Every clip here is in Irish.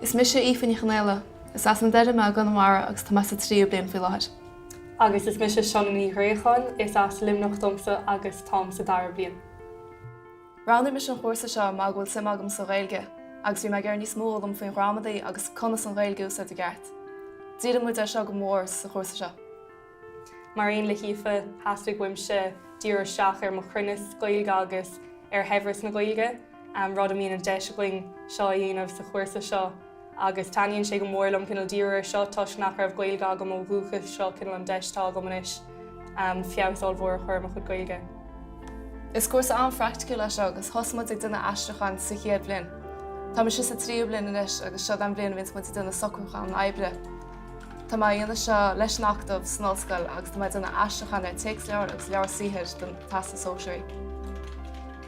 Is mis sé Aoife ní chanéile, is as an deire me gan mara agus tá sa tríú blion fi láthir. Agus is mis Shannon í hÉireann is as limnach domsa agus tám sa dar blion. Randir mis an chóirsa seo má bhfuil sim agam sa Ghaeilge, agus bhí me gur níos mó am faoin grámadaí agus conas an Ghaeilge ús a gceart. Díad mu seo go mór sa chóirsa seo. Mar aon le Aoife hasla goimse díor seach ar mo chrunas Gailge agus ar hebhras na Gailge, rud a mína deis going seo dhéanamh sa chóirsa seo. Agus taíonn sé go mórlam cinnal díor seo tois nach raibh Gailge agam ó bhuachas seo cinnal an deistá go manis fiabhsáil mhór chuir mo chud Gailge. Is cuasa an fracticú lei seo agus thosamid ag duna Aistriúcháin sa chéad blion. Tá me si sa tríú blion inis agus seo an blion bhís mu duna socrúcháin aibre. Tá má dhéana seo leis an achtamh san Ollscoil agus tá duna Aistriúcháin ar teacs leabhar agus leabhar suíthir don tasta sóisiirí.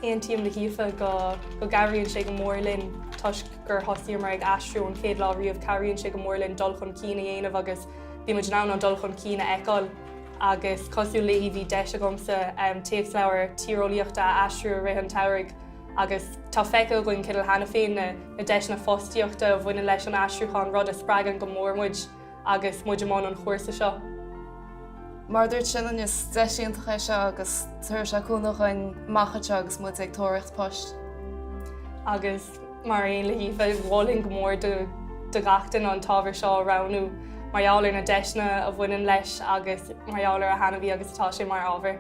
Aon tíam le Aoife go gabhraíonn sé go mórlinn tuis gur thosaíar mar ag Aistriú an chéad lá riamh cabhraíonn sé go mórlinn dul chun cína dhéanamh agus bhí muid ná an dul chun cína eáil agus cosú léí bhí deis agamsa teacs leabhar tíreolaíochta Aistriú rith an teirigh agus tá feiceil goin cinnal hena féin na deis na fostíochta a bhaine leis an Aistriúcháin rud a spreagan go mórmuid agus muid amán an chóirsa seo. Mar dúirt Shannon is deisiúntacha seo agus tuair se cúnachain machchaite agus mu ag tóireacht post. Agus mar aon le Aoife bhálinn go mór de gachtain an tábhar seo ranú marall ar na deisna a bhaineann leis agus marall ar a hena bhí agus tá sé mar ábhar.